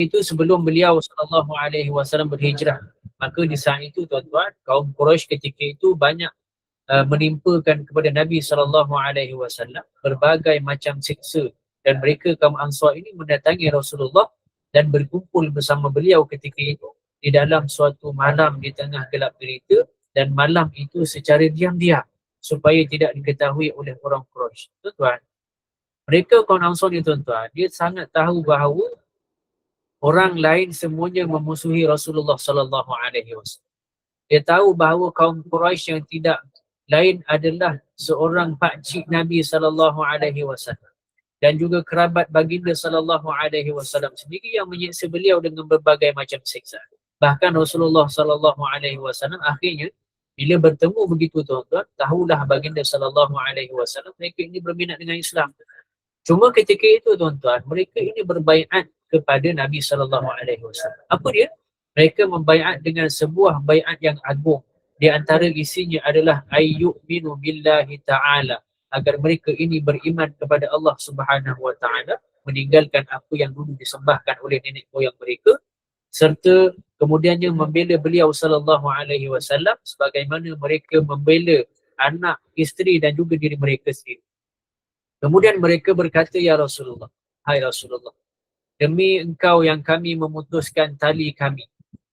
itu sebelum beliau SAW berhijrah. Maka di saat itu tuan-tuan, kaum Quraisy ketika itu banyak menimpakan kepada Nabi SAW berbagai macam siksa, dan mereka kaum Ansar ini mendatangi Rasulullah dan berkumpul bersama beliau ketika itu di dalam suatu malam di tengah gelap gelita, dan malam itu secara diam-diam supaya tidak diketahui oleh orang Quraisy. Tuan-tuan, mereka kaum Ansar ni tuan-tuan, dia sangat tahu bahawa orang lain semuanya memusuhi Rasulullah sallallahu alaihi wasallam. Dia tahu bahawa kaum Quraisy yang tidak lain adalah seorang pakcik Nabi sallallahu alaihi wasallam dan juga kerabat baginda sallallahu alaihi wasallam sendiri yang menyiksa beliau dengan berbagai macam siksa. Bahkan Rasulullah sallallahu alaihi wasallam akhirnya bila bertemu begitu tuan-tuan, tahulah baginda sallallahu alaihi wasallam mereka ini berminat dengan Islam. Cuma ketika itu tuan-tuan, mereka ini berbaiat kepada Nabi sallallahu alaihi wasallam. Apa dia? Mereka membaiat dengan sebuah baiat yang agung. Di antara isinya adalah ayyuminu billahi ta'ala, agar mereka ini beriman kepada Allah Subhanahu wa taala, meninggalkan apa yang dulu disembahkan oleh nenek moyang mereka, serta kemudiannya membela beliau sallallahu alaihi wasallam sebagaimana mereka membela anak, isteri dan juga diri mereka sendiri. Kemudian mereka berkata, ya Rasulullah, hai Rasulullah, demi engkau yang kami memutuskan tali kami.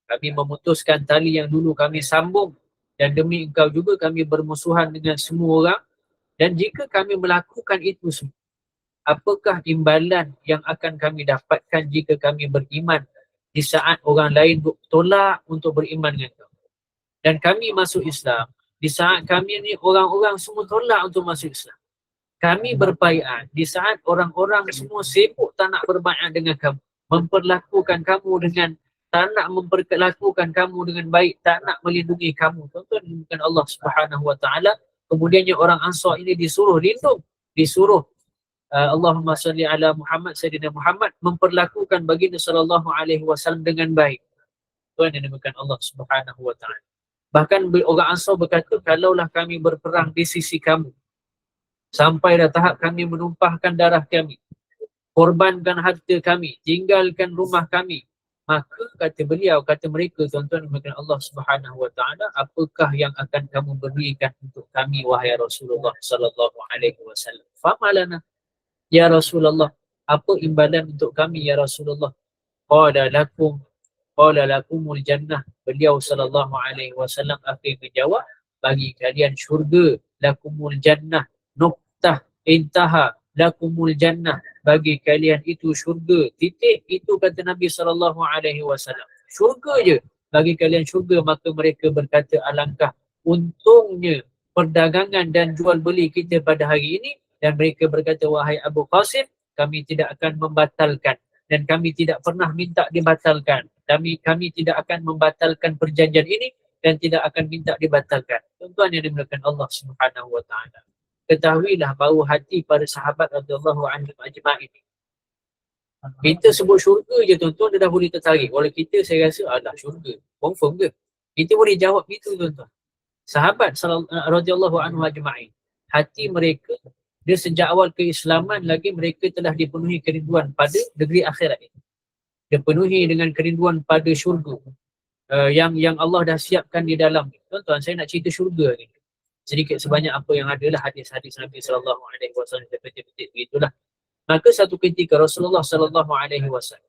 Kami memutuskan tali yang dulu kami sambung, dan demi engkau juga kami bermusuhan dengan semua orang. Dan jika kami melakukan itu semua, apakah imbalan yang akan kami dapatkan jika kami beriman di saat orang lain tolak untuk beriman dengan kau? Dan kami masuk Islam di saat kami ni orang-orang semua tolak untuk masuk Islam. Kami berbaiat di saat orang-orang semua sibuk tak nak berbaiat dengan kamu, memperlakukan kamu dengan, tak nak memperlakukan kamu dengan baik, tak nak melindungi kamu. Tuan-tuan, bukan Allah Subhanahu wa taala. Kemudiannya orang Ansar ini disuruh lindung, disuruh Allahumma salli ala Muhammad sayyidina Muhammad, memperlakukan baginda sallallahu alaihi wasallam dengan baik. Tuan yang dimakan Allah Subhanahu wa taala. Bahkan orang Ansar berkata, kalaulah kami berperang di sisi kamu sampai dah tahap kami menumpahkan darah kami, korbankan harta kami, tinggalkan rumah kami, maka kata beliau, kata mereka tuan-tuan dimakan Allah Subhanahu wa taala, apakah yang akan kamu berikan untuk kami wahai Rasulullah sallallahu alaihi wasallam? Famalana ya Rasulullah, apa imbalan untuk kami ya Rasulullah? Qala lakumul jannah. Beliau sallallahu alaihi wasallam akhirnya menjawab, bagi kalian syurga, lakumul jannah, nuktah, intaha, lakumul jannah, bagi kalian itu syurga, titik. Itu kata Nabi sallallahu alaihi wasallam, syurga je, bagi kalian syurga. Maka mereka berkata, alangkah untungnya perdagangan dan jual beli kita pada hari ini. Dan mereka berkata, wahai Abu Qasim, kami tidak akan membatalkan dan kami tidak pernah minta dibatalkan. Kami tidak akan membatalkan perjanjian ini dan tidak akan minta dibatalkan. Tuan-tuan yang dimuliakan Allah Subhanahu wa taala, ketahuilah bahawa hati para sahabat radhiyallahu anhum ajma'in ini, kita sebut syurga je tuan-tuan, dia dah boleh tertarik. Oleh kita, saya rasa, alah syurga, confirm ke? Kita boleh jawab itu tuan-tuan. Sahabat radhiyallahu anhum ajma'in, hati mereka, dia sejak awal keislaman lagi, mereka telah dipenuhi kerinduan pada negeri akhirat ini. Dipenuhi dengan kerinduan pada syurga yang Allah dah siapkan di dalam. Tuan-tuan, saya nak cerita syurga ni sedikit sebanyak apa yang adalah hadis-hadis Nabi sallallahu alaihi wasallam, petik-petik begitulah. Maka satu ketika Rasulullah sallallahu alaihi wasallam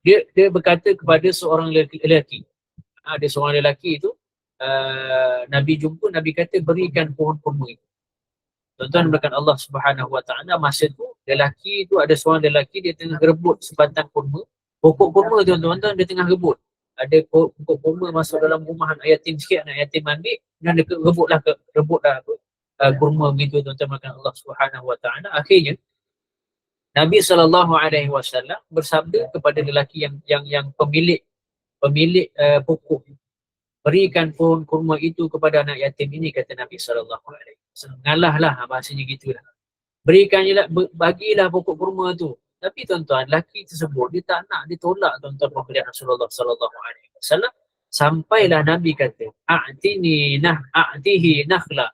dia berkata kepada seorang lelaki. Ada seorang lelaki itu Nabi jumpa, Nabi kata, berikan pohon kurma itu. Tuan-tuan berkat Allah Subhanahu wa taala, masa tu lelaki itu, ada seorang lelaki, dia tengah rebut sebatang kurma. Pokok kurma tuan-tuan, dia tengah rebut. Ada pokok kurma masuk dalam rumah anak yatim sikit, anak yatim ambil dan dia rebutlah kurma begitu tuan-tuan berkat Allah Subhanahu wa taala. Akhirnya Nabi sallallahu alaihi wasallam bersabda kepada lelaki yang pemilik pokok, berikan pohon kurma itu kepada anak yatim ini, kata Nabi sallallahu alaihi wasallam. Ngalahlah, bahasanya gitulah. Berikanlah, bagilah pokok kurma tu. Tapi tuan-tuan, lelaki tersebut dia tak nak, dia tolak tuan-tuan pemberian Rasulullah sallallahu alaihi wasallam. Sampailah Nabi kata, a'tihi nakhla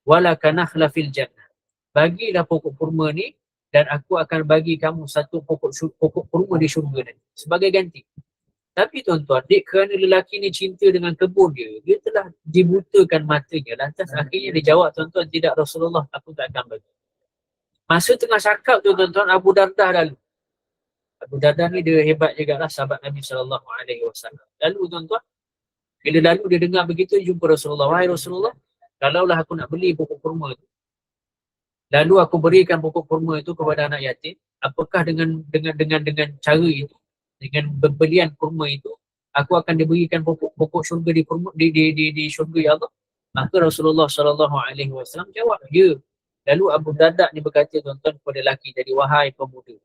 walaka nakhla fil jannah. Bagilah pokok kurma ni dan aku akan bagi kamu satu pokok kurma di syurga nanti sebagai ganti. Tapi tuan-tuan, kerana lelaki ni cinta dengan kebun dia telah dibutakan matanya. Lantas akhirnya dia jawab, tuan-tuan, tidak Rasulullah, aku tak akan bagi. Masa tengah cakap tu tuan-tuan, Abu Dardah lalu. Abu Dardah ni dia hebat juga lah, sahabat Nabi SAW. Lalu tuan-tuan, bila lalu dia dengar begitu, jumpa Rasulullah. Wahai Rasulullah, kalaulah aku nak beli pokok kurma itu, lalu aku berikan pokok kurma itu kepada anak yatim, apakah dengan cara itu, dengan pembelian kurma itu, aku akan diberikan pokok syurga di syurga ya Allah? Maka Rasulullah SAW jawab, ya. Lalu Abu Darda ni berkata, tuan-tuan, kepada lelaki tadi, wahai pemuda,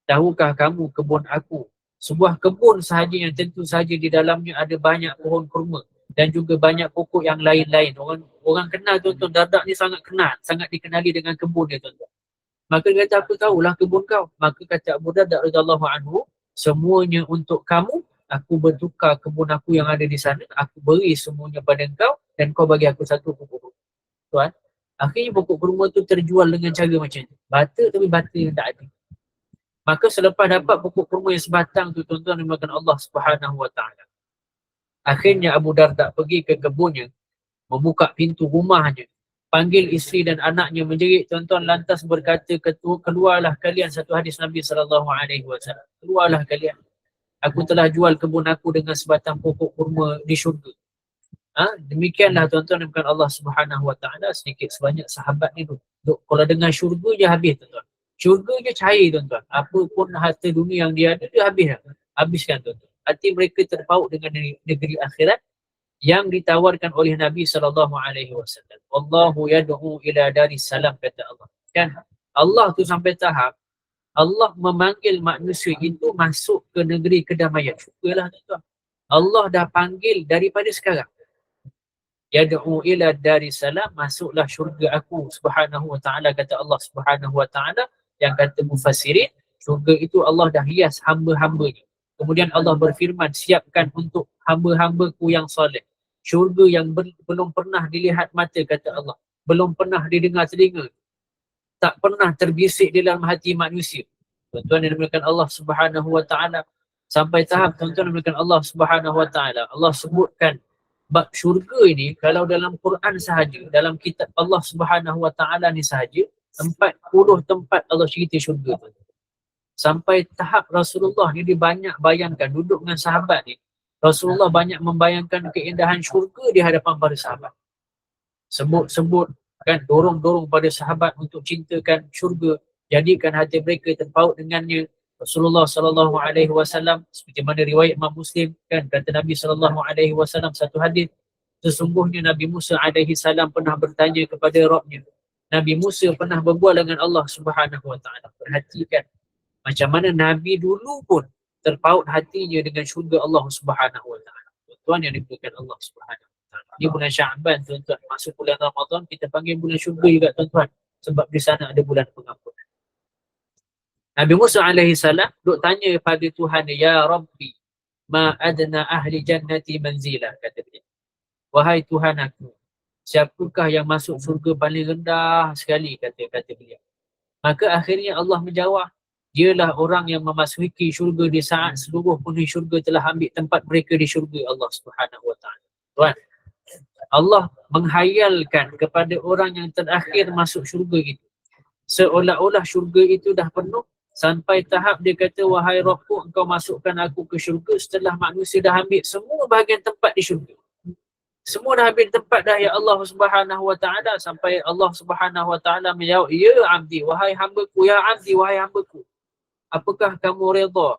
tahukah kamu kebun aku, sebuah kebun sahaja yang tentu saja di dalamnya ada banyak pohon kurma dan juga banyak pokok yang lain-lain. Orang kenal, tuan-tuan, Darda ni sangat kenal, sangat dikenali dengan kebun dia, tuan-tuan. Maka dia kata, aku tahulah kebun kau. Maka kata Abu Darda radhiyallahu anhu, semuanya untuk kamu, aku bertukar kebun aku yang ada di sana, aku beri semuanya pada engkau dan kau bagi aku satu pokok kurma. Tuan, akhirnya pokok kurma tu terjual dengan cara macam ni. Bata tapi bata yang tak ada. Maka selepas dapat pokok kurma yang sebatang tu, tuan-tuan dimakan Allah Subhanahu Wa Taala. Akhirnya Abu Darda pergi ke kebunnya, membuka pintu rumahnya, panggil isteri dan anaknya menjerit, tuan-tuan, lantas berkata, keluarlah kalian, satu hadis Nabi SAW. Keluarlah kalian. Aku telah jual kebun aku dengan sebatang pokok kurma di syurga. Demikianlah tuan-tuan bukan Allah Subhanahu Wa Taala. Sedikit sebanyak sahabat ni tu. Kalau dengar syurga je habis, tuan-tuan. Syurga je cair, tuan-tuan. Apa pun harta dunia yang dia ada, dia habis. Habiskan, tuan-tuan. Hati mereka terpaut dengan negeri akhirat yang ditawarkan oleh Nabi SAW. Wallahu yad'u ila daris salam, kata Allah. Kan? Allah tu sampai tahap Allah memanggil manusia itu masuk ke negeri kedamaian. Syukurlah, tuan-tuan. Allah dah panggil daripada sekarang. Yad'u ila daris salam, masuklah syurga aku Subhanahu Wa Ta'ala, kata Allah Subhanahu Wa Ta'ala. Yang kata mufassirin, syurga itu Allah dah hias hamba-hambanya. Kemudian Allah berfirman, siapkan untuk hamba-hambaku yang soleh syurga yang belum pernah dilihat mata, kata Allah, belum pernah didengar telinga, tak pernah terbisik di dalam hati manusia. Tuan-tuan yang dimuliakan Allah Subhanahu Wa Ta'ala, sampai tahap tuan-tuan yang dimuliakan Allah Subhanahu Wa Ta'ala, Allah sebutkan bab syurga ini, kalau dalam Quran sahaja, dalam kitab Allah Subhanahu Wa Ta'ala ni sahaja, 40 tempat Allah cerita syurga. Sampai tahap Rasulullah ni dia banyak bayangkan, duduk dengan sahabat ni, Rasulullah banyak membayangkan keindahan syurga di hadapan para sahabat. Sebut-sebut kan, dorong-dorong pada sahabat untuk cintakan syurga, jadikan hati mereka terpaut dengannya. Rasulullah SAW, seperti mana riwayat Imam Muslim, kan, kata Nabi SAW satu hadis, sesungguhnya Nabi Musa AS pernah bertanya kepada Rabbnya. Nabi Musa pernah berbual dengan Allah Subhanahu Wa Ta'ala. Perhatikan macam mana Nabi dulu pun terpaut hatinya dengan syurga Allah Subhanahu Wa Ta'ala. Tuan yang dimuliakan Allah Subhanahu Wa Ta'ala. Ini bulan Syaban, tuan-tuan. Masuk bulan Ramadan, kita panggil bulan syurga juga, tuan-tuan. Sebab di sana ada bulan pengampunan. Nabi Musa AS duk tanya pada Tuhan, ya Rabbi, ma adna ahli jannati manzila, kata dia. Wahai Tuhan aku, siapakah yang masuk syurga paling rendah sekali, kata beliau. Maka akhirnya Allah menjawab, dialah orang yang memasuki syurga di saat seluruh penghuni syurga telah ambil tempat mereka di syurga Allah Subhanahu Wa Ta'ala. Tuan, Allah menghayalkan kepada orang yang terakhir masuk syurga itu, seolah-olah syurga itu dah penuh, sampai tahap dia kata, wahai Rabbku, engkau masukkan aku ke syurga setelah manusia dah ambil semua bahagian tempat di syurga. Semua dah ambil tempat dah, ya Allah Subhanahu Wa Ta'ala. Sampai Allah Subhanahu Wa Ta'ala menjawab, ya abdi, wahai hambaku, ya abdi, wahai hambaku, apakah kamu redha?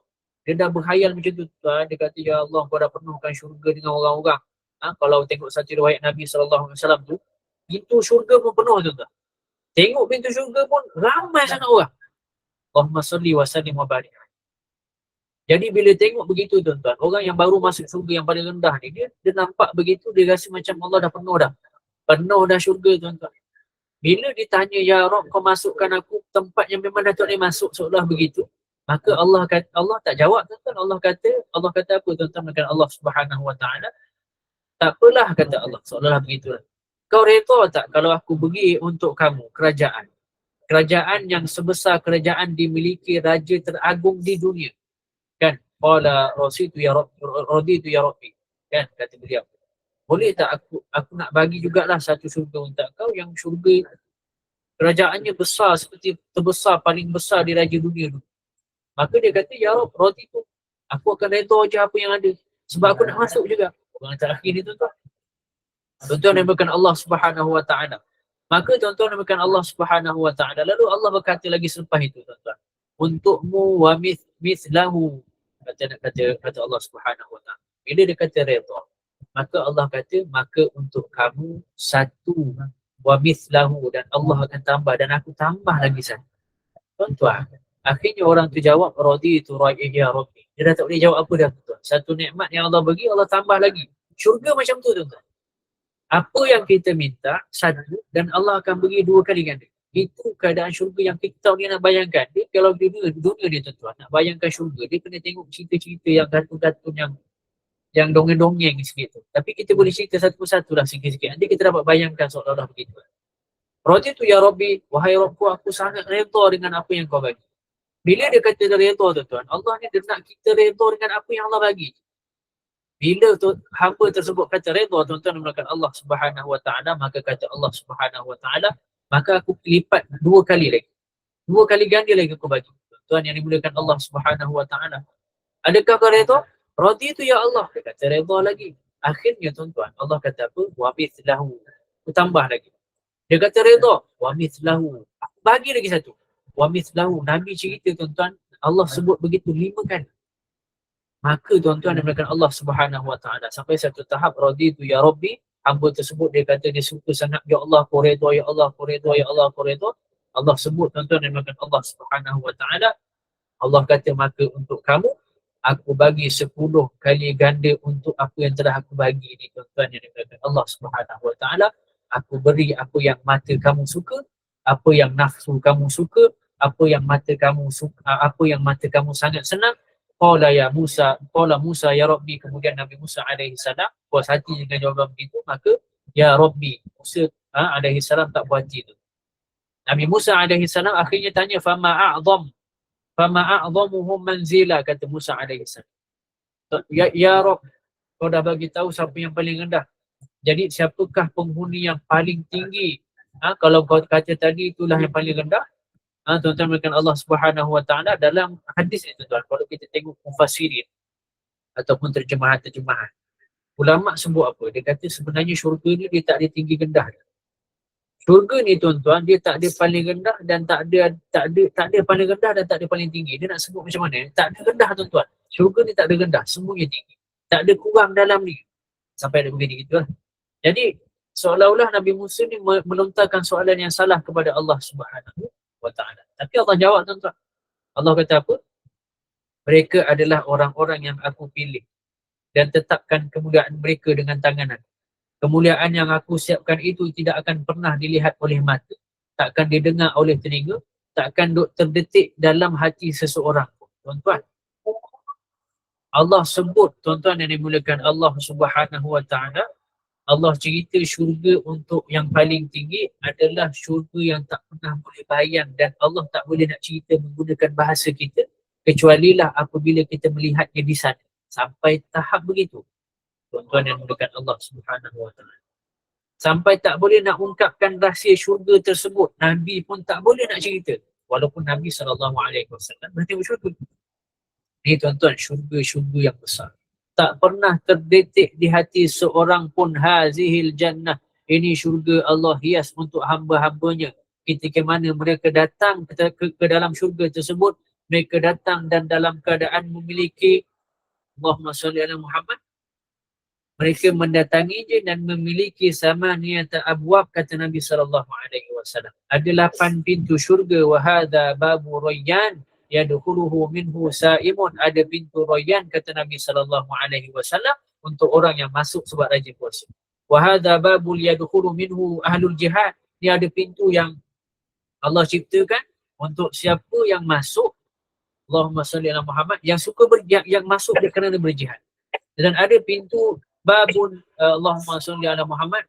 Dia dah berkhayal macam tu, tuan. Dia kata, ya Allah, kau dah penuhkan syurga dengan orang-orang. Kalau tengok satu riwayat Nabi SAW tu, pintu syurga pun penuh, tuan. Tengok pintu syurga pun ramai sangat orang. Allahumma salli wa sallim wa barik. Jadi bila tengok begitu, tuan-tuan, orang yang baru masuk syurga yang paling rendah ni, dia nampak begitu, dia rasa macam Allah dah penuh dah. Penuh dah syurga, tuan-tuan. Bila ditanya, ya Rabb, kau masukkan aku tempat yang memang Datuk ni masuk, seolah begitu. Maka Allah tak jawab, tuan-tuan. Allah kata apa, tuan-tuan? Maka Allah Subhanahu Wa Ta'ala, tak apalah, kata Allah, seolah begitulah. Kau reda tak kalau aku beri untuk kamu kerajaan kerajaan yang sebesar kerajaan dimiliki raja teragung di dunia. Kan? Qala raditu ya Rabbi. Kan? Kata beliau. Boleh tak aku nak bagi jugalah satu syurga untuk kau yang syurga kerajaannya besar seperti terbesar, paling besar di raja dunia tu. Maka dia kata, ya Rabb, raditu. Aku akan redha je apa yang ada. Sebab aku nak masuk juga. Orang terakhir ni tuan-tuan. Tuan-tuan yang berkan Allah Subhanahu Wa Ta'ala. Maka tuan-tuan yang berkan Allah Subhanahu Wa Ta'ala. Lalu Allah berkata lagi selepas itu tuan-tuan. Untukmu wa mithlahu. Kata Allah Subhanahu Wa Ta'ala. Bila dia kata redha, maka Allah kata, maka untuk kamu satu wa mithlahu, dan Allah akan tambah, dan aku tambah lagi satu. Tuan-tuan, akhirnya orang tu jawab raditu ya Rabbi. Dia dah tak boleh jawab apa dah tuan. Satu nikmat yang Allah bagi, Allah tambah lagi. Syurga macam tu tuan-tuan. Apa yang kita minta satu, dan Allah akan bagi dua kali ganda. Itu keadaan syurga yang kita tahu ni nak bayangkan. Dia kalau dunia dia tuan-tuan, nak bayangkan syurga, dia kena tengok cerita-cerita yang kartun-kartun yang dongeng-dongeng sikit tu. Tapi kita boleh cerita satu persatu lah sikit-sikit. Nanti kita dapat bayangkan seolah-olah begitu. Raditu ya Rabbi, wahai Rabbku, aku sangat redha dengan apa yang kau bagi. Bila dia kata redha tuan-tuan, Allah ni dia nak kita redha dengan apa yang Allah bagi. Bila hamba tersebut kata redha tuan-tuan melakukan Allah Subhanahu Wa Ta'ala, maka kata Allah Subhanahu Wa Ta'ala, maka aku lipat dua kali lagi. Dua kali ganda lagi aku bagi. Tuan yang dimuliakan Allah Subhanahu Wa Ta'ala. Adakah kau redha? Raditu ya Allah. Dia kata redha lagi. Akhirnya tuan-tuan, Allah kata apa? Wa mithlahu. Aku tambah lagi. Dia kata redha. Wa mithlahu. Aku bagi lagi satu. Wa mithlahu. Nabi cerita tuan-tuan, Allah sebut begitu 5 kali. Maka tuan-tuan diberikan Allah Subhanahu Wa Ta'ala sampai satu tahap raditu ya Rabbi, hamba tersebut dia kata dia suka sangat, ya Allah aku redha, ya Allah aku redha, ya Allah aku redha. Allah sebut tuan-tuan diberikan Allah Subhanahu Wa Ta'ala. Allah kata maka untuk kamu aku bagi 10 kali ganda untuk apa yang telah aku bagi ni tuan-tuan yang diberikan Allah Subhanahu Wa Ta'ala. Aku beri apa yang mata kamu suka, apa yang nafsu kamu suka, apa yang mata kamu suka, apa yang mata kamu sangat senang. Qala Musa ya Rabbi, kemudian Nabi Musa alaihi salam puas hati dengan jawapan begitu, maka ya Rabbi, Musa alaihi salam tak puas hati tu. Nabi Musa alaihi salam akhirnya tanya fama a'zamuhum manzila, kata Musa alaihi salam. Ya Rabb, kau dah bagi tahu siapa yang paling rendah. Jadi siapakah penghuni yang paling tinggi? Kalau kau kata tadi itulah yang paling rendah, tuan-tuan berkata Allah Subhanahu Wa Ta'ala dalam hadis itu tuan, kalau kita tengok mufassirin ataupun terjemahan, ulama sebut apa? Dia kata sebenarnya syurga ni dia tak ada tinggi rendah. Syurga ni tuan-tuan, dia tak ada paling rendah dan tak ada paling rendah dan tak ada paling tinggi. Dia nak sebut macam mana? Tak ada rendah tuan-tuan. Syurga ni tak ada rendah, semuanya tinggi. Tak ada kurang dalam ni. Sampai ada begini gitu lah. Jadi seolah-olah Nabi Musa ni melontarkan soalan yang salah kepada Allah Subhanahu Wa Ta'ala. Tapi Allah jawab tuan-tuan. Allah kata apa? Mereka adalah orang-orang yang aku pilih dan tetapkan kemuliaan mereka dengan tangan aku. Kemuliaan yang aku siapkan itu tidak akan pernah dilihat oleh mata, takkan didengar oleh telinga, takkan terdetik dalam hati seseorang pun. Tuan-tuan, Allah sebut, tuan-tuan yang dimuliakan Allah Subhanahu Wa Ta'ala, Allah cerita syurga untuk yang paling tinggi adalah syurga yang tak pernah boleh bayang, dan Allah tak boleh nak cerita menggunakan bahasa kita kecualilah apabila kita melihatnya di sana. Sampai tahap begitu tuan-tuan yang dimuliakan Allah Subhanahu Wa Ta'ala. Sampai tak boleh nak ungkapkan rahsia syurga tersebut. Nabi pun tak boleh nak cerita. Walaupun Nabi SAW bertengok syurga. Ini tuan-tuan, syurga-syurga yang besar. Tak pernah terdetik di hati seorang pun hazihil jannah. Ini syurga Allah hias untuk hamba-hambanya. Ketika mana mereka datang ke dalam syurga tersebut, mereka datang dan dalam keadaan memiliki Allahumma salli ala Muhammad. Mereka mendatangi je dan memiliki samaniyata abwab, kata Nabi SAW. Ada 8 pintu syurga. Wa hadha babu rayyan yadkhuluhu minhu sa'imun. Ada pintu rayyan, kata Nabi SAW, untuk orang yang masuk sebab rajin puasa. Wa hadha babul yadkhulu minhu ahlul jihad. Ni ada pintu yang Allah ciptakan untuk siapa yang masuk, Allahumma salli ala Muhammad, yang suka yang masuk dia kerana berjihad. Dan ada pintu babun Allahumma salli ala Muhammad,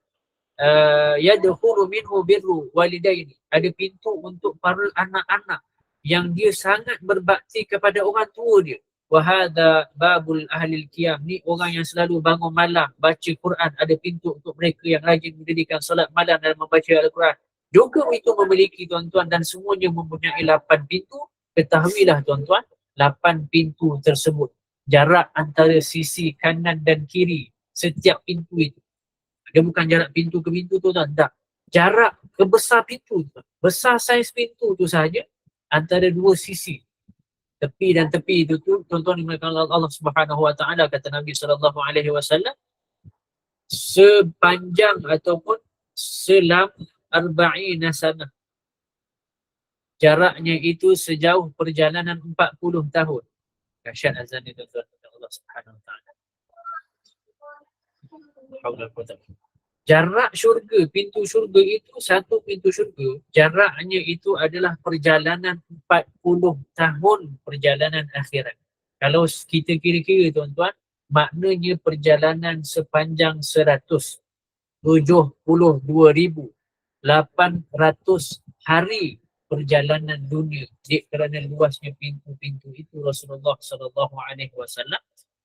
yadkhulu minhu birru walidaini. Ada pintu untuk para anak-anak yang dia sangat berbakti kepada orang tua dia. Wa hadha babul ahlil qiyam. Ni orang yang selalu bangun malam baca Quran. Ada pintu untuk mereka yang rajin mendirikan solat malam dan membaca Al-Quran. Juga itu memiliki tuan-tuan dan semuanya mempunyai 8 pintu. Ketahuilah tuan-tuan, 8 pintu tersebut, jarak antara sisi kanan dan kiri setiap pintu itu. Dia bukan jarak pintu ke pintu tu, tak. Jarak kebesar pintu tu. Besar saiz pintu tu sahaja antara dua sisi. Tepi dan tepi itu tu, tuan-tuan dimuliakan Allah Subhanahu Wa Taala, kata Nabi sallallahu alaihi wasallam, sepanjang ataupun selama 40 sanah. Jaraknya itu sejauh perjalanan 40 tahun. Dahsyat azan itu tuan-tuan Allah Subhanahu Wa Taala. Jarak syurga, pintu syurga itu, satu pintu syurga, jaraknya itu adalah perjalanan 40 tahun perjalanan akhirat. Kalau kita kira-kira tuan-tuan, maknanya perjalanan sepanjang 172,800 hari perjalanan dunia. Kerana luasnya pintu-pintu itu, Rasulullah SAW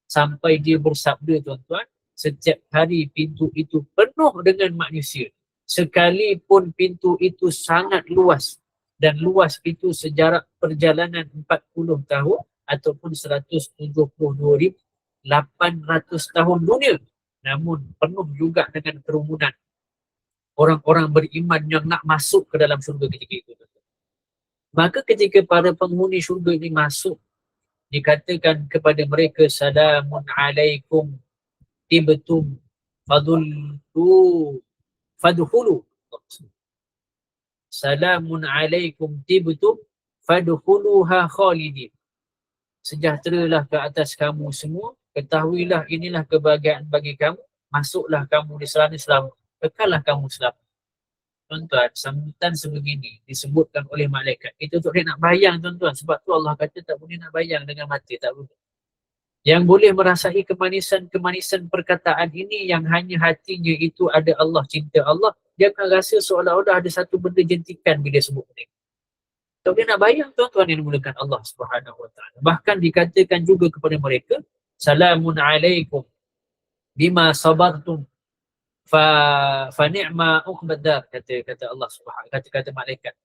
sampai dia bersabda tuan-tuan, setiap hari pintu itu penuh dengan manusia. Sekalipun pintu itu sangat luas, dan luas itu sejarak perjalanan 40 tahun ataupun 172,800 tahun dunia, namun penuh juga dengan kerumunan orang-orang beriman yang nak masuk ke dalam syurga ketika itu. Maka ketika para penghuni syurga ini masuk, dikatakan kepada mereka, salamun alaikum tibtum fadkhulu. Salamun alaikum tibtum fadkhuluha khalidin. Sejahteralah ke atas kamu semua, ketahuilah inilah kebahagiaan bagi kamu, masuklah kamu di sana selamat, kekallah kamu selamat. Tuan-tuan, sambutan sebegini disebutkan oleh malaikat. Itu tak boleh nak bayang tuan-tuan, sebab tu Allah kata tak boleh nak bayang dengan mata, tak boleh. Yang boleh merasai kemanisan perkataan ini yang hanya hatinya itu ada Allah, cinta Allah, dia akan rasa seolah-olah ada satu benda jentikan bila sebut ini. Tak boleh nak bayang tuan-tuan yang dimulakan Allah Subhanahu Wa Taala. Bahkan dikatakan juga kepada mereka, salamun alaikum bima sabartum fa ni'ma uqbadar, kata Allah Subhanahu, kata malaikat.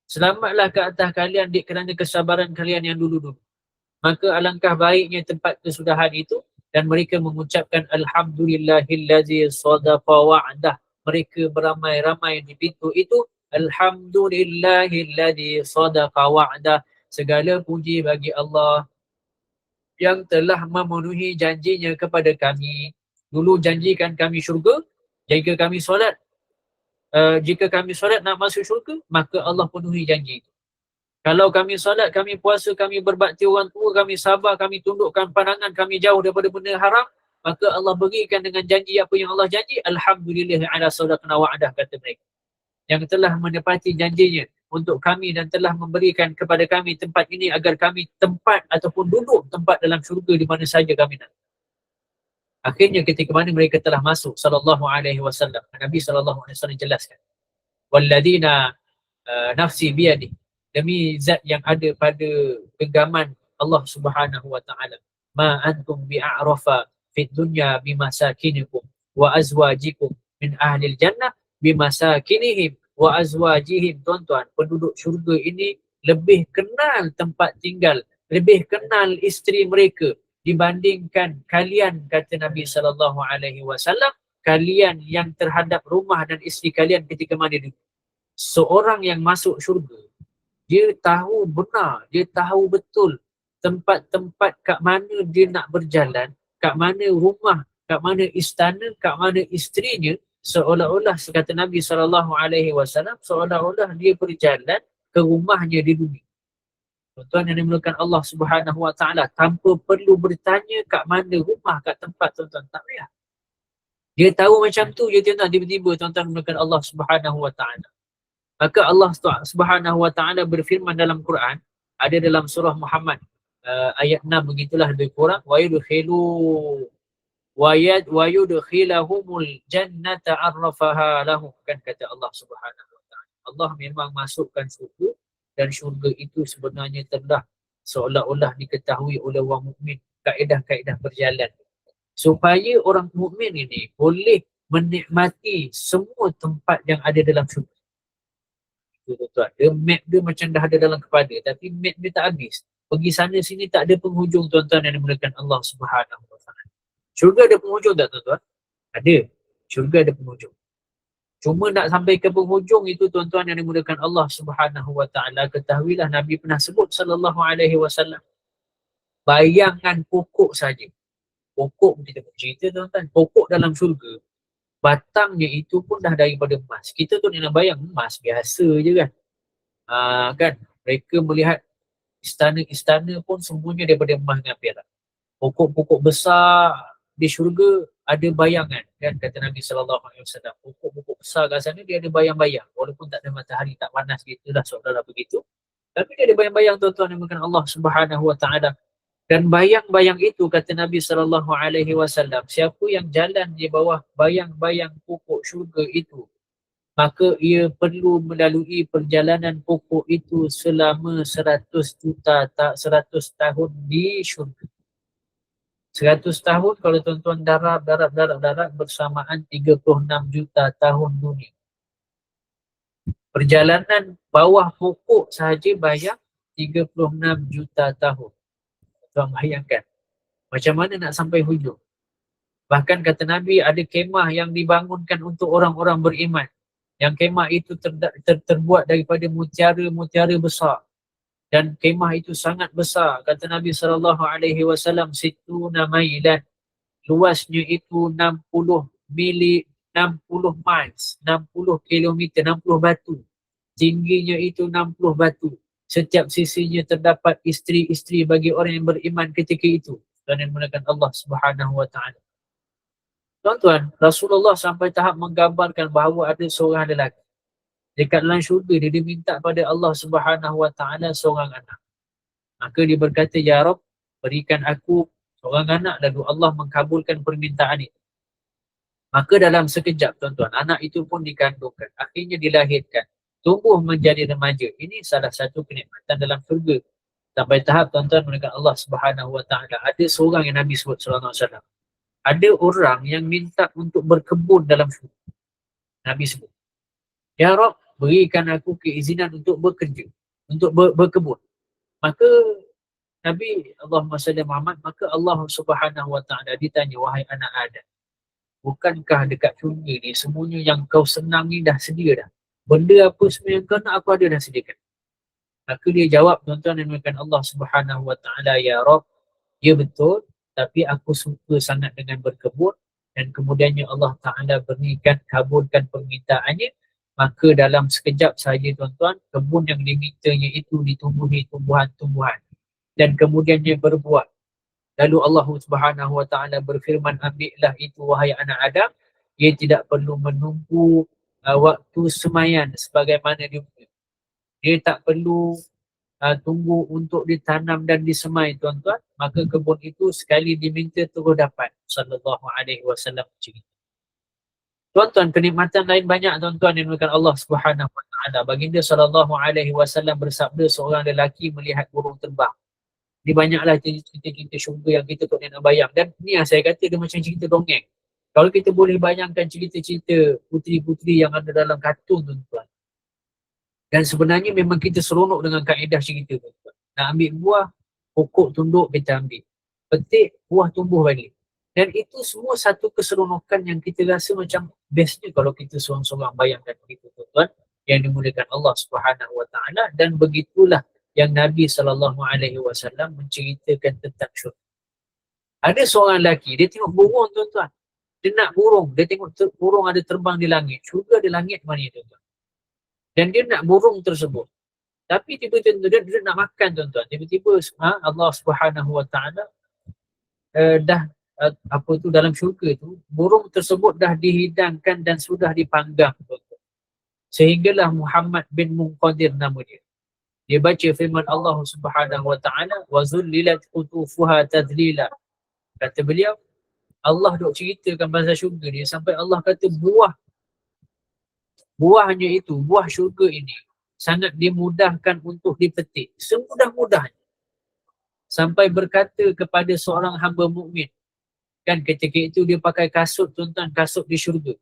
Selamatlah ke atas kalian kerana kesabaran kalian yang dulu-dulu. Maka alangkah baiknya tempat kesudahan itu, dan mereka mengucapkan alhamdulillahillazi sadaqa wa'dah. Mereka beramai-ramai di pintu itu, alhamdulillahillazi sadaqa wa'dah. Segala puji bagi Allah yang telah memenuhi janjinya kepada kami. Dulu janjikan kami syurga, jika kami solat, nak masuk syurga, maka Allah penuhi janji itu. Kalau kami solat, kami puasa, kami berbakti orang tua, kami sabar, kami tundukkan pandangan, kami jauh daripada benda haram, maka Allah berikan dengan janji apa yang Allah janji. Alhamdulillah ala sadaqna wa'adah, kata mereka, yang telah menepati janjinya untuk kami dan telah memberikan kepada kami tempat ini agar kami tempat ataupun duduk tempat dalam syurga di mana saja kami nak. Akhirnya ketika mana mereka telah masuk, sallallahu alaihi wasallam, Nabi sallallahu alaihi wasallam jelaskan, walladina nafsi biyadi, demi zat yang ada pada genggaman Allah Subhanahu Wa Taala, ma antum bi'arafa fid dunya bimasakinikum wa azwajikum min ahlil jannah bimasakinihim wa azwajihim. Tuan-tuan, penduduk syurga ini lebih kenal tempat tinggal, lebih kenal isteri mereka dibandingkan kalian, kata Nabi sallallahu alaihi wasallam, kalian yang terhadap rumah dan isteri kalian ketika mana dulu. Seorang yang masuk syurga, dia tahu benar, dia tahu betul tempat-tempat kat mana dia nak berjalan, kat mana rumah, kat mana istana, kat mana isterinya, seolah-olah, kata Nabi SAW, seolah-olah dia berjalan ke rumahnya di dunia. Tuan-tuan yang dimulakan Allah Subhanahu Wa Taala, tanpa perlu bertanya kat mana rumah, kat tempat, tuan-tuan, tak payah. Dia tahu macam tu je, tuan-tuan, tiba-tiba tuan-tuan dimulakan Allah Subhanahu Wa Taala. Maka Allah Subhanahu Wa Taala berfirman dalam Quran, ada dalam surah Muhammad ayat 6 begitulah lebih kurang, wa yudkhilu wa yudkhilahumul jannata arrafaha lahum, kan kata Allah Subhanahu wa taala. Allah memang masukkan syurga, dan syurga itu sebenarnya telah seolah-olah diketahui oleh orang mukmin kaedah-kaedah berjalan supaya orang mukmin ini boleh menikmati semua tempat yang ada dalam syurga. Tuan-tuan, dia map dia macam dah ada dalam kepala, tapi map dia tak habis. Pergi sana sini tak ada penghujung, tuan-tuan yang dimulakan Allah Subhanahu wa taala. Syurga ada penghujung tak, tuan-tuan? Ada. Syurga ada penghujung. Cuma nak sampai ke penghujung itu, tuan-tuan yang dimulakan Allah Subhanahu wa taala, ketahuilah Nabi pernah sebut sallallahu alaihi wasallam, bayangan pokok saja. Pokok kita cerita, tuan-tuan, pokok dalam syurga, batangnya itu pun dah daripada emas. Kita tu nak bayang emas biasa je kan. Kan mereka melihat istana-istana pun semuanya daripada emas dengan perak. Pokok-pokok besar di syurga ada bayangan, kan kata Nabi sallallahu alaihi wasallam. Pokok-pokok besar kat sana dia ada bayang-bayang, walaupun tak ada matahari, tak panas gitulah saudara begitu. Tapi dia ada bayang-bayang, tuan-tuan yang makan Allah Subhanahu wa taala. Dan bayang-bayang itu kata Nabi sallallahu alaihi wasallam, siapa yang jalan di bawah bayang-bayang pokok syurga itu, maka ia perlu melalui perjalanan pokok itu selama 100 tahun di syurga. 100 tahun kalau tuan-tuan darat bersamaan 36 juta tahun dunia. Perjalanan bawah pokok sahaja bayang 36 juta tahun. Tuan bayangkan macam mana nak sampai hujung. Bahkan kata Nabi ada kemah yang dibangunkan untuk orang-orang beriman. Yang kemah itu terbuat daripada mutiara-mutiara besar. Dan kemah itu sangat besar. Kata Nabi SAW, situna mailan. Luasnya itu 60 miles, 60 kilometer, 60 batu. Tingginya itu 60 batu. Setiap sisinya terdapat isteri-isteri bagi orang yang beriman ketika itu. Dan yang menggunakan Allah Subhanahu wa taala. Tuan-tuan, Rasulullah sampai tahap menggambarkan bahawa ada seorang lelaki dekat dalam syurga, dia diminta pada Allah Subhanahu wa taala seorang anak. Maka dia berkata, ya Rabb, berikan aku seorang anak, lalu Allah mengkabulkan permintaan itu. Maka dalam sekejap, tuan-tuan, anak itu pun dikandungkan, akhirnya dilahirkan, tumbuh menjadi remaja. Ini salah satu kenikmatan dalam syurga. Sampai tahap, tuan-tuan, mendekat Allah Subhanahu wa taala, ada seorang yang Nabi sebut sallallahu alaihi wasallam, ada orang yang minta untuk berkebun dalam syurga. Nabi sebut, ya Rabb, berikan aku keizinan untuk bekerja, untuk berkebun. Maka Nabi Allahumma salli Muhammad, maka Allah Subhanahu wa taala ditanya, wahai anak Adam, bukankah dekat syurga ni semuanya yang kau senang ni dah sedia dah? Benda apa semua yang kau nak, aku ada dah sediakan. Maka dia jawab, tuan-tuan dan puan Allah Subhanahu wa taala, ya Rabb, ya betul, tapi aku suka sangat dengan berkebun. Dan kemudiannya Allah Ta'ala berikan, kabulkan permintaannya. Maka dalam sekejap saja, tuan-tuan, kebun yang dimintanya itu ditumbuhi tumbuhan-tumbuhan. Dan kemudiannya berbuah. Lalu Allah Subhanahu wa taala berfirman, ambillah itu wahai anak Adam. Ia tidak perlu menunggu waktu semayan sebagaimana dia tak perlu tunggu untuk ditanam dan disemai, tuan-tuan. Maka kebun itu sekali diminta terus dapat. Sallallahu alaihi wasallam cerita. Tuan-tuan, kenikmatan lain banyak, tuan-tuan, yang dimuliakan Allah Subhanahu wa taala. Baginda sallallahu alaihi wasallam bersabda, seorang lelaki melihat burung terbang. Ini banyaklah cerita-cerita syurga yang kita tak nak bayang. Dan ni yang saya kata, dia macam cerita dongeng. Kalau kita boleh bayangkan cerita-cerita puteri-puteri yang ada dalam kartun, tuan-tuan. Dan sebenarnya memang kita seronok dengan kaedah cerita, tuan-tuan. Nak ambil buah, pokok tunduk, kita ambil. Petik, buah tumbuh balik. Dan itu semua satu keseronokan yang kita rasa macam bestnya kalau kita seorang-seorang bayangkan begitu, tuan-tuan, yang dimuliakan Allah Subhanahu wa taala. Dan begitulah yang Nabi SAW menceritakan tentang syurga. Ada seorang lelaki, dia tengok burung, tuan-tuan. Dia nak burung, dia tengok burung ada terbang di langit. Syurga ada langit mana, tuan-tuan. Dan dia nak burung tersebut. Tapi tiba-tiba dia nak makan, tuan-tuan. Tiba-tiba Allah Subhanahu wa taala dalam syurga tu, burung tersebut dah dihidangkan dan sudah dipanggang, tuan-tuan. Sehinggalah Muhammad bin Munqadir nama dia. Dia baca firman Allah Subhanahu wa taala, wa zullilat qutufuha tadlila. Kata beliau, Allah duk ceritakan pasal syurga ni sampai Allah kata buahnya itu, buah syurga ini sangat dimudahkan untuk dipetik. Semudah-mudahnya. Sampai berkata kepada seorang hamba mukmin, kan ketika itu dia pakai kasut, tuan-tuan, kasut di syurga.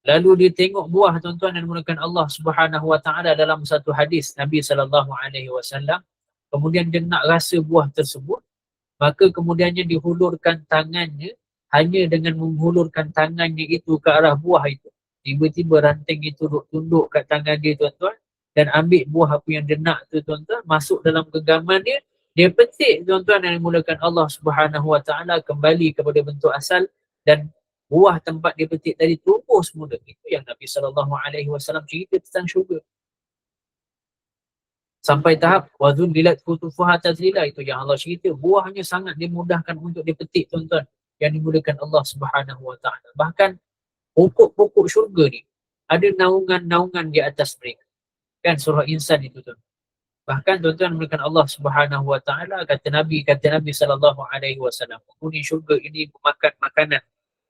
Lalu dia tengok buah, tuan-tuan dan mulakan Allah Subhanahu wa taala dalam satu hadis Nabi sallallahu alaihi wasallam. Kemudian dia nak rasa buah tersebut, maka kemudiannya dihulurkan tangannya, hanya dengan menghulurkan tangannya itu ke arah buah itu. Tiba-tiba ranting itu tunduk kat tangan dia, tuan-tuan, dan ambil buah apa yang dia nak tu, tuan-tuan, masuk dalam genggaman dia. Dia petik, tuan-tuan yang dimulakan Allah Subhanahu wa taala, kembali kepada bentuk asal, dan buah tempat dia petik tadi tumbuh semula. Itu yang Nabi sallallahu alaihi wasallam cerita tentang syurga. Sampai tahap wazun lilat kutufuha tazlila, itu yang Allah cerita buahnya sangat dimudahkan untuk dipetik, tuan-tuan yang dimudahkan Allah Subhanahu wa taala. Bahkan pokok-pokok syurga ni ada naungan-naungan di atas mereka. Kan surah Insan itu, tuan. Bahkan tuan-tuan dimudahkan Allah Subhanahu wa taala, kata Nabi sallallahu alaihi wasallam, penghuni syurga ini memakan makanan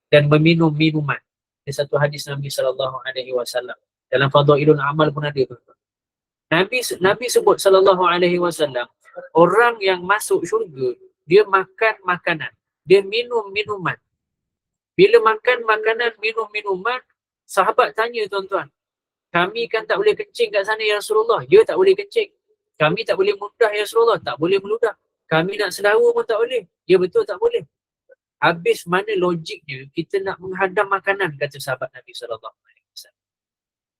dan meminum minuman. Ada satu hadis Nabi sallallahu alaihi wasallam. Dalam Fadailul Amal pun ada, tuan-tuan. Nabi sebut sallallahu alaihi wasallam, orang yang masuk syurga, dia makan makanan, dia minum minuman. Bila makan makanan, minum minuman, sahabat tanya, tuan-tuan, kami kan tak boleh kencing kat sana ya Rasulullah. Ya, tak boleh kencing. Kami tak boleh meludah ya Rasulullah. Tak boleh meludah. Kami nak sedawa pun tak boleh. Ya, betul, tak boleh. Habis mana logiknya kita nak menghadam makanan, kata sahabat Nabi sallallahu alaihi wasallam.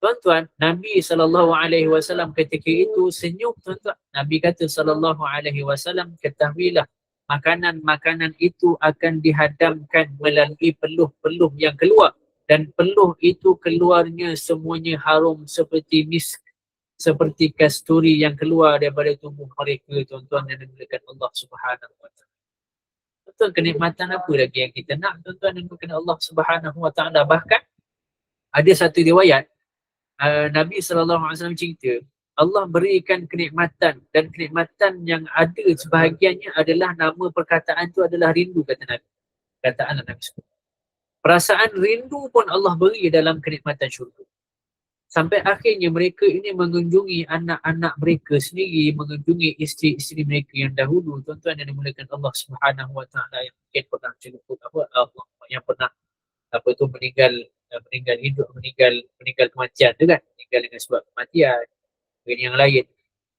Tuan-tuan, Nabi sallallahu alaihi wasallam ketika itu senyum, tuan-tuan. Nabi kata sallallahu alaihi wasallam, ketahuilah makanan-makanan itu akan dihadamkan melalui peluh-peluh yang keluar, dan peluh itu keluarnya semuanya harum seperti misk, seperti kasturi yang keluar daripada tubuh mereka, tuan-tuan yang dimuliakan Allah Subhanahu wa taala. Tuan-tuan, kenikmatan apa lagi yang kita nak, tuan-tuan yang dimuliakan Allah Subhanahu wa taala? Bahkan ada satu riwayat, Nabi SAW cerita, Allah berikan kenikmatan, dan kenikmatan yang ada sebahagiannya adalah nama perkataan itu adalah rindu, kata Nabi. Kataan Nabi SAW. Perasaan rindu pun Allah beri dalam kenikmatan syurga. Sampai akhirnya mereka ini mengunjungi anak-anak mereka sendiri, mengunjungi isteri-isteri mereka yang dahulu, tuan-tuan yang dimuliakan Allah Subhanahu wa taala, yang mungkin pernah celuput Allah, yang pernah meninggal hidup, meninggal kematian tu kan, meninggal dengan sebab kematian dan yang lain.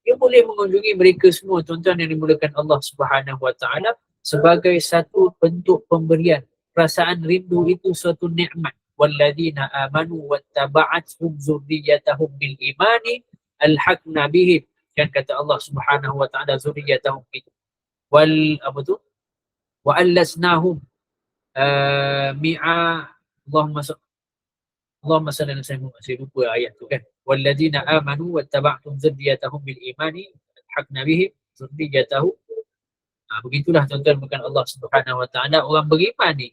Dia boleh mengunjungi mereka semua, tuan-tuan yang dimulakan Allah Subhanahu wa taala, sebagai satu bentuk pemberian. Perasaan rindu itu suatu nikmat. Walladzina amanu wattaba'athum dzurriyyatahum bil imani alhaqna bihim. Kan kata Allah Subhanahu wa taala, zurriyyatahum itu wa allasnahum Allahumma salli ala sayyidina Muhammad. Saya lupa ayat tu kan. Walladzina amanu wattaba'tum dzurriyyatahum bil imani alhaqna bihim dzurriyyatahum. Begitulah, tuan-tuan, bukan Allah Subhanahu wa taala, orang beriman ni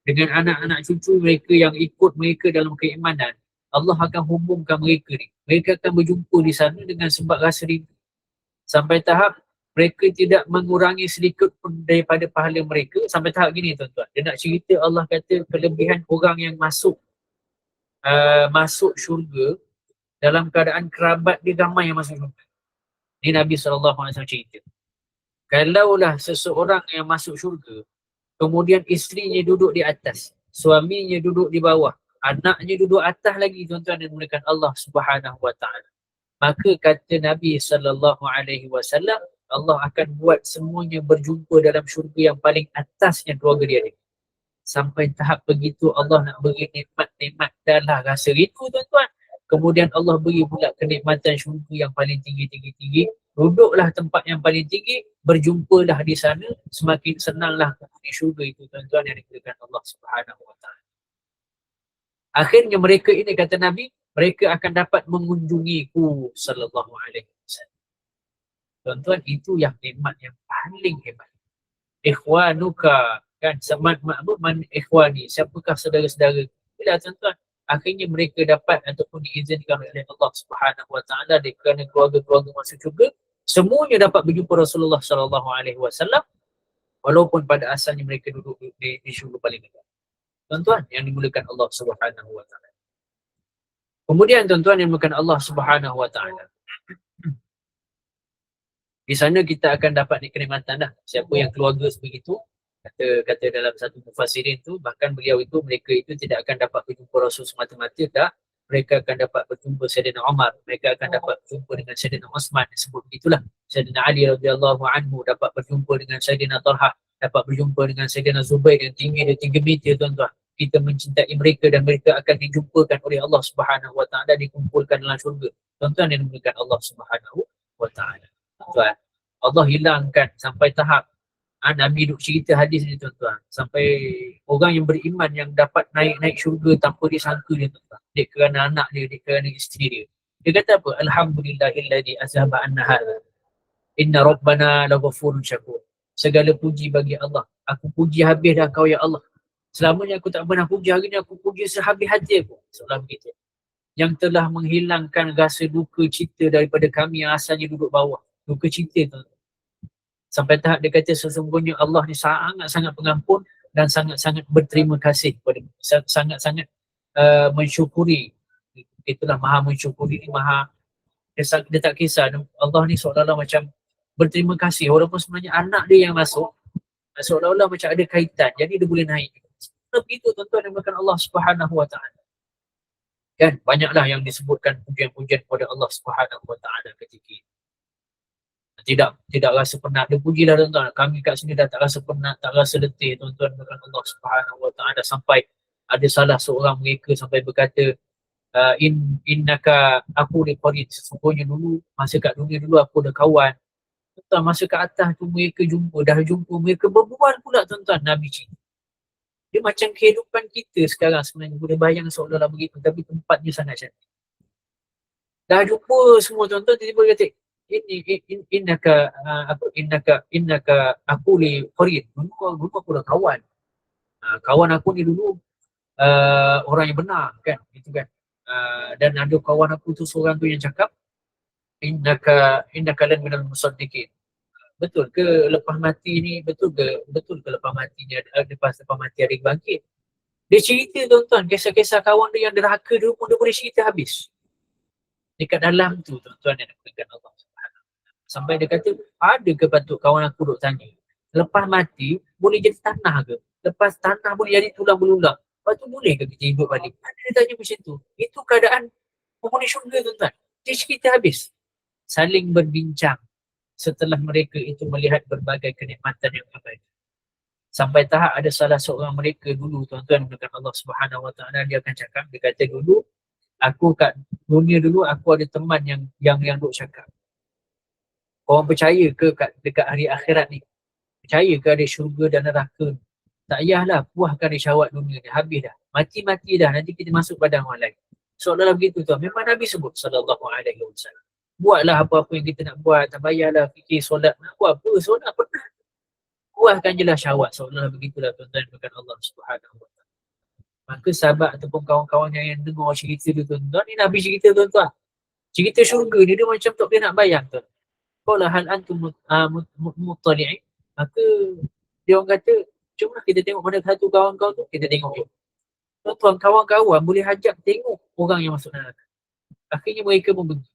dengan anak-anak cucu mereka yang ikut mereka dalam keimanan, Allah akan hubungkan mereka ni. Mereka akan berjumpa di sana dengan sebab rasa rindu. Sampai tahap mereka tidak mengurangi sedikit pun daripada pahala mereka. Sampai tahap gini, tuan-tuan. Dia nak cerita, Allah kata kelebihan orang yang masuk syurga dalam keadaan kerabat dia ramai yang masuk syurga. Ini Nabi SAW cerita. Kalaulah seseorang yang masuk syurga, kemudian isterinya duduk di atas, suaminya duduk di bawah, anaknya duduk atas lagi, tuan-tuan yang dimuliakan Allah Subhanahu wa taala, maka kata Nabi sallallahu alaihi wasallam, Allah akan buat semuanya berjumpa dalam syurga yang paling atasnya keluarga dia. Sampai tahap begitu Allah nak beri nikmat-nikmat dalam rasa rindu, tuan-tuan. Kemudian Allah beri pula kenikmatan syurga yang paling tinggi. Duduklah tempat yang paling tinggi, berjumpalah di sana, semakin senanglah penghuni syurga itu, tuan-tuan yang dimuliakan Allah Subhanahu wa taala. Akhirnya mereka ini, kata Nabi, mereka akan dapat mengunjungiku sallallahu alaihi wasallam. Tuan-tuan, itu yang nikmat yang paling hebat. Ikhwanuka, kan, samat ma'bud man ikhwani, siapakah saudara-saudara? Bila, tuan-tuan, akhirnya mereka dapat ataupun diizinkan oleh Allah Subhanahu wa taala kerana keluarga-keluarga masuk syurga, semuanya dapat berjumpa Rasulullah sallallahu alaihi wasallam. walaupun pada asalnya mereka duduk di syurga paling dekat. Tuan-tuan yang dimulakan Allah Subhanahu wa taala. Kemudian tuan-tuan yang dimulakan Allah Subhanahu wa taala. Di sana kita akan dapat kenikmatan dah. Siapa yang keluarga sebegitu, kata dalam satu mufassirin tu, bahkan beliau itu, mereka itu tidak akan dapat berjumpa Rasul semata-mata, tak. Mereka akan dapat berjumpa Sayyidina Umar, mereka akan dapat berjumpa dengan Sayyidina Osman, disebut begitulah. Sayyidina Ali radhiyallahu anhu dapat berjumpa dengan Sayyidina Talha, dapat berjumpa dengan Sayyidina Zubair yang tinggi dia 3 meter tuan-tuan. Kita mencintai mereka dan mereka akan dijumpakan oleh Allah Subhanahu wa taala, dikumpulkan dalam syurga. Tuan-tuan yang dimuliakan Allah Subhanahu wa taala. Tuan, Allah hilangkan sampai tahap Nabi duk cerita hadis ni tuan-tuan, sampai orang yang beriman yang dapat naik syurga tanpa disangka dia tuan-tuan, dia kerana anak dia kerana isteri dia. Dia kata apa? Alhamdulillahilladzi azhaba anna hadha inna rabbana laghafurun syakur. Segala puji bagi Allah, aku puji habis dah kau ya Allah. Selamanya aku tak pernah puji, hari ni aku puji sehabis hati aku. Seolah begitu. Yang telah menghilangkan rasa duka cita daripada kami yang asalnya duduk bawah. Duka cita tu. Sampai tahap dia kata sesungguhnya Allah ni sangat-sangat pengampun dan sangat-sangat berterima kasih kepada sangat-sangat mensyukuri. Itulah maha mensyukuri, maha dia tak kisah. Allah ni seolah-olah macam berterima kasih walaupun sebenarnya anak dia yang masuk, seolah-olah macam ada kaitan, jadi dia boleh naik. Begitu tuan-tuan yang makan Allah Subhanahu wa taala. Kan banyaklah yang disebutkan pujian-pujian kepada Allah Subhanahu wa taala ketika itu. Tidak rasa penat. Dia pujilah tuan-tuan. Kami kat sini dah tak rasa penat, tak rasa letih tuan-tuan dengan Allah Subhanahu wa taala, sampai ada salah seorang mereka sampai berkata innaka aku ni qarin, sesungguhnya dulu masa kat dunia dulu aku ada kawan. Tuan, masa kat atas tu mereka dah jumpa mereka berbual pula tuan-tuan. Nabi cerita. Dia macam kehidupan kita sekarang sebenarnya. Boleh bayang seolah-olah begitu, tapi tempatnya sangat cantik. Dah jumpa semua tuan-tuan, tiba-tiba kata innaka aku li qarin. Dulu aku dah kawan. Kawan aku ni dulu orang yang benar kan, itu kan. Dan ada kawan aku tu seorang tu yang cakap innaka lan minal musaddiqin. Betul ke lepas mati ni, betul ke lepas mati ni lepas mati ada bangkit? Dia cerita tuan-tuan, kisah-kisah kawan dia yang derhaka dia pun dia boleh cerita habis. Dekat dalam tu tuan-tuan yang diberikan Allah Subhanahu. Sampai dia kata, ada ke patut kawan aku duk tanya, lepas mati boleh jadi tanah ke? Lepas tanah boleh jadi tulang belulang. Lepas tu boleh ke kita hidup balik? Ada dia tanya macam tu. Itu keadaan penghuni syurga tuan-tuan. Dia cerita habis. Saling berbincang setelah mereka itu melihat berbagai kenikmatan yang abadi. Sampai tahap ada salah seorang mereka dulu tuan-tuan dengan Allah Subhanahu wa taala, dia akan cakap, dia kata dulu aku kat dunia dulu aku ada teman yang duk cakap, korang percaya ke dekat hari akhirat ni? Percaya ke ada syurga dan neraka? Tak payahlah puaskan syahwat dunia ni, habis dah. Mati-mati dah, nanti kita masuk padang orang lain. Seolah-olah begitu tuan. Memang Nabi sebut sallallahu alaihi wasallam. Buatlah apa-apa yang kita nak buat, tak payahlah fikir solat. Nak buat apa? Solat pernah. Puaskan je lah syahwat. Seolah-olah begitulah tuan-tuan dengan Allah Subhanahu wa taala. Maka sahabat ataupun kawan-kawan yang dengar cerita dia tuan-tuan, ni Nabi cerita tuan-tuan. Cerita syurga ni dia macam tak boleh nak bayang tuan. Qala hal antum muttali'in. Maka dia orang kata, cuma kita tengok pada satu kawan-kawan tu, kita tengok dia. Tuan-tuan, kawan-kawan boleh hajak tengok orang yang masuk neraka. Akhirnya mereka pun pergi.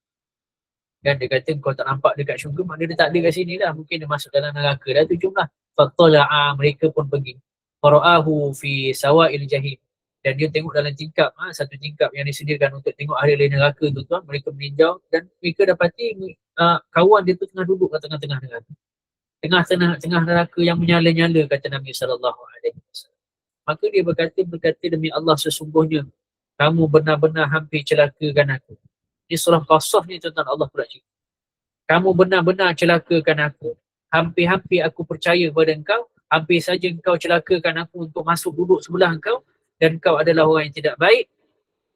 Dan dia kata, kau tak nampak dekat syurga, maknanya dia tak ada kat sini lah. Mungkin dia masuk dalam neraka dah tu, jumlah. Fattala'a, mereka pun pergi. Fara'ahu fi sawa'il jahim. Dan dia tengok dalam tingkap, satu tingkap yang disediakan untuk tengok ahli neraka tu tuan. Mereka meninjau dan mereka dapati kawan dia tu tengah duduk kat tengah-tengah neraka. Tengah neraka yang menyala-nyala, kata Nabi sallallahu alaihi wasallam. Maka dia berkata demi Allah, sesungguhnya kamu benar-benar hampir celakakan aku. Di surah Qasas ni tuan-tuan, Allah pula cerita. Kamu benar-benar celakakan aku. Hampir-hampir aku percaya kepada engkau. Hampir saja engkau celakakan aku untuk masuk duduk sebelah engkau. Dan engkau adalah orang yang tidak baik.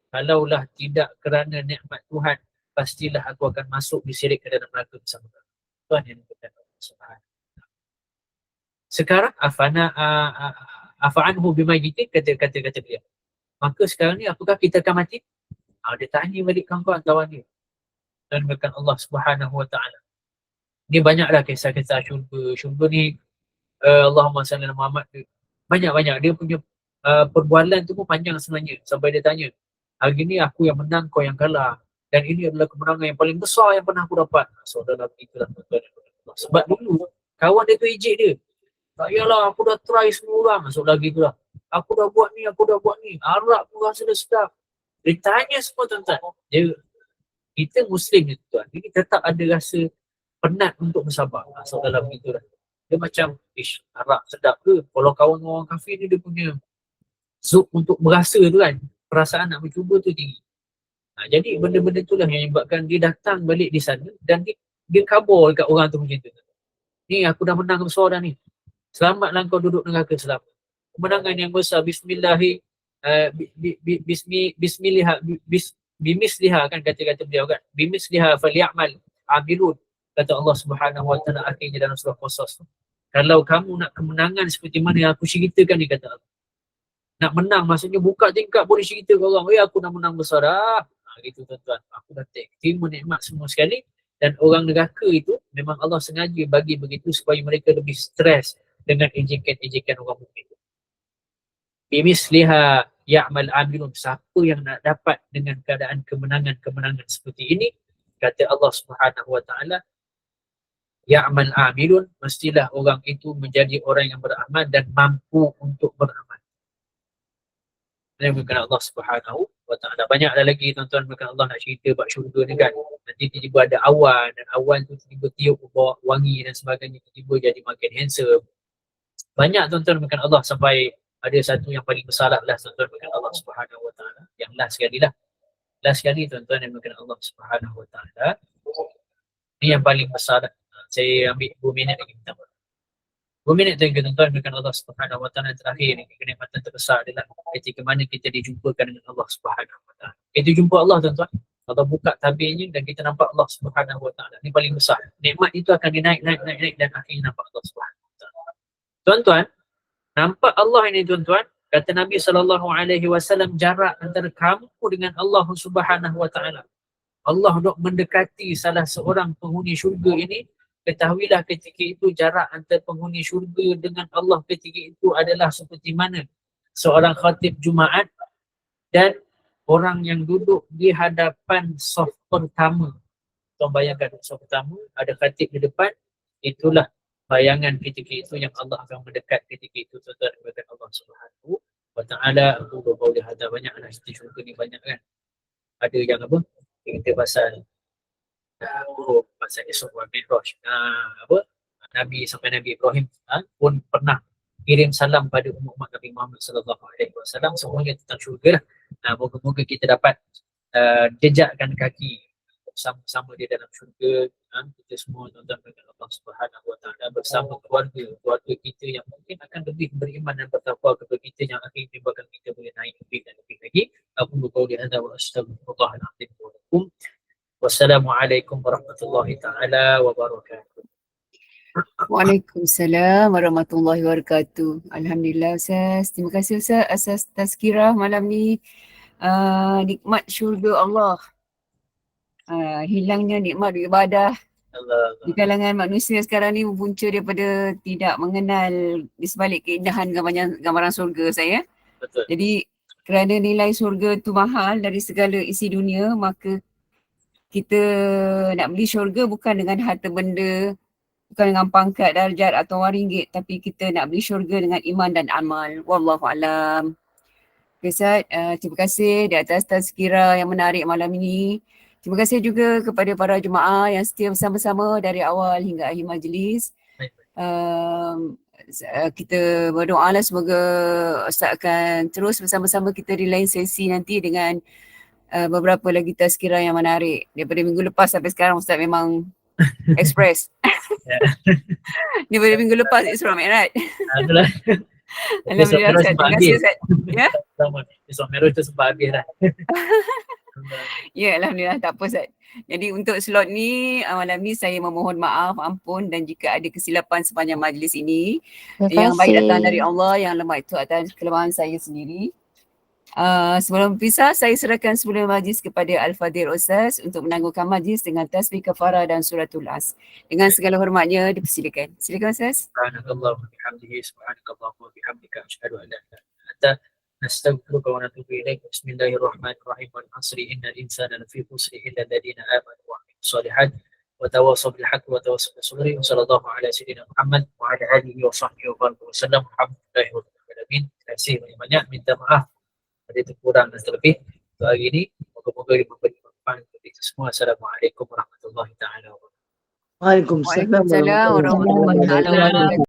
Kalaulah tidak kerana nikmat Tuhan, pastilah aku akan masuk diseret ke dalam neraka bersama engkau. Tuhan yang berkata subhanahu. Sekarang afa'anhu bimayitin, kata dia. Maka sekarang ni apakah kita akan mati? Dia tanya balik kawan-kawan dia. Dan berkata Allah Subhanahu wa taala. Ni banyaklah kisah-kisah syurga. Syurga ni Allahumma salli ala Muhammad. Banyak-banyak dia punya perbualan tu pun panjang sebenarnya sampai dia tanya, hari ni aku yang menang, kau yang kalah, dan ini adalah kemenangan yang paling besar yang pernah aku dapat. So dalam itulah tuan-tuan. Sebab dulu kawan dia tu ejek dia, tak yalah aku dah try semua orang, masuk lagi tu lah, aku dah buat ni, aku dah buat ni, arak pun rasa dah sedap. Dia tanya semua tuan-tuan. Kita Muslim ni tuan, jadi tetap ada rasa penat untuk bersabar. So dalam itulah dia macam, arak sedap ke? Kalau kawan orang kafir ni dia punya zuk untuk berasa tu kan, perasaan nak mencuba tu tinggi. Jadi benda-benda itulah yang menyebabkan dia datang balik di sana dan dia kabur dekat orang tu macam tu. Ni aku dah menang besar dah ni. Selamatlah kau duduk neraka selamat. Kemenangan yang besar, bismillahi bimisliha kan kata-kata beliau kan. Bimisliha falyamal amilun, kata Allah Subhanahu wa taala akhirnya dalam surah Qasas tu. Kalau kamu nak kemenangan seperti mana yang aku ceritakan ni, kata Allah. Nak menang maksudnya buka tingkap boleh cerita ke orang, aku dah menang besar dah. Gitu tuan-tuan. Aku dah terima nikmat semua sekali. Dan orang neraka itu memang Allah sengaja bagi begitu supaya mereka lebih stres dengan ejekan-ejekan orang mukmin. Bimisliha ya'mal amilun, siapa yang nak dapat dengan keadaan kemenangan-kemenangan seperti ini, kata Allah Subhanahu wa taala, ya'mal amilun, mestilah orang itu menjadi orang yang beramal dan mampu untuk beramal. Ini bukan Allah Subhanahu wa taala. Banyak ada lagi tuan-tuan, bukan Allah nak cerita bab syurga ni kan. Nanti tiba-tiba ada awan, dan awan tu tiba-tiba tiup bawa wangi dan sebagainya, tiba-tiba jadi makin handsome. Banyak tuan-tuan, bukan Allah, sampai ada satu yang paling besar lah tuan-tuan, bukan Allah Subhanahu wa taala. Yang last sekali lah. Last sekali tuan-tuan, yang bukan Allah Subhanahu wa taala. Ini yang paling besar lah. Saya ambil 2 minit lagi minta maaf. 2 minit tu tuan-tuan, bukan Allah Subhanahu wa taala. Terakhir ni, kenikmatan terbesar adalah ketika mana kita dijumpakan dengan Allah Subhanahu wa taala. Kita jumpa Allah tuan-tuan, Allah buka tabirnya dan kita nampak Allah Subhanahu wa taala. Ini paling besar. Nikmat itu akan dinaik dan akhirnya nampak Allah Subhanahu wa taala. Tuan-tuan, nampak Allah ini tuan-tuan, kata Nabi SAW, jarak antara kamu dengan Allah Subhanahu wa taala. Allah dok mendekati salah seorang penghuni syurga ini. Ketahuilah ketika itu jarak antara penghuni syurga dengan Allah ketika itu adalah seperti mana seorang khatib Jumaat dan orang yang duduk di hadapan saf pertama. Tuan bayangkan saf pertama, ada khatib di depan, itulah bayangan ketika itu yang Allah akan mendekat ketika itu tuan-tuan kepada Allah Subhanahu wa taala. Aku boleh ada banyak anak cerita syurga ni banyak kan. Ada yang apa? Kita pasal pasal Isra Mi'raj. Nabi sampai Nabi Ibrahim pun pernah kirim salam pada umat Nabi Muhammad sallallahu alaihi wasallam, semuanya tentang syurga lah. Moga-moga kita dapat jejakkan kaki bersama-sama di dalam syurga. Kita semua tuan-tuan dengan Allah Subhanahu wa taala bersama keluarga kita yang mungkin akan lebih beriman dan bertakwa kepada kita, yang akhirnya bakal kita boleh naik lebih dan lebih lagi. Aku qauli hadza wa astaghfirullahal azim wa lakum. Wassalamualaikum warahmatullahi taala wabarakatuh. Waalaikumsalam warahmatullahi wabarakatuh. Alhamdulillah Ustaz. Terima kasih Ustaz atas tazkirah malam ni. Nikmat syurga Allah. Hilangnya nikmat ibadah di kalangan manusia sekarang ni berpunca daripada tidak mengenal di sebalik keindahan gambaran syurga saya. Betul. Jadi kerana nilai syurga tu mahal dari segala isi dunia, maka kita nak beli syurga bukan dengan harta benda, bukan dengan pangkat, darjat atau wang ringgit, tapi kita nak beli syurga dengan iman dan amal. Wallahualam. Okay, Ustaz, terima kasih di atas tazkirah yang menarik malam ini. Terima kasih juga kepada para jemaah yang setia bersama-sama dari awal hingga akhir majlis. Kita berdoalah semoga Ustaz akan terus bersama-sama kita di lain sesi nanti dengan beberapa lagi tazkirah yang menarik. Daripada minggu lepas sampai sekarang Ustaz memang express. Daripada minggu lepas Isra Mi'raj. Alhamdulillah Ustaz. Terima kasih Ustaz. Ya? Isra Mi'raj tu sempat habis dah. Ya, Alhamdulillah, tak apa Ustaz. Jadi untuk slot ni, malam ni saya memohon maaf, ampun, dan jika ada kesilapan sepanjang majlis ini, yang baik datang dari Allah, yang lemah itu atas kelemahan saya sendiri. Sebelum berpisah, saya serahkan semula majlis kepada Al-Fadhil Ustaz untuk menangguhkan majlis dengan tasbih kafarah dan suratul As. Dengan segala hormatnya, dipersilakan. Silakan Ustaz. Subhanakallah wa bihamdihi, subhanakallah wa bihamdika, asyhadu an la ilaha illa anta, nastaghfiruka wa natubu ilaik. Bismillahirrahmanirrahim. Wal 'asri innal insana lafi khusr illa alladhina amanu wa 'amilus shalihat wa tawassaw bil haqqi wa tawassaw bis sabri. Wa sallallahu ala sayyidina Muhammad wa ala alihi wa sahbihi wa sallam. Alhamdulillahi rabbil alamin. Terima kasih banyak-banyak. Minta maaf ada terkurang dan terlebih untuk hari ini. Moga-moga memberi manfaat kepada kita semua. Assalamualaikum warahmatullahi taala wabarakatuh. Waalaikumsalam Waalaikumsalam warahmatullahi taala wabarakatuh.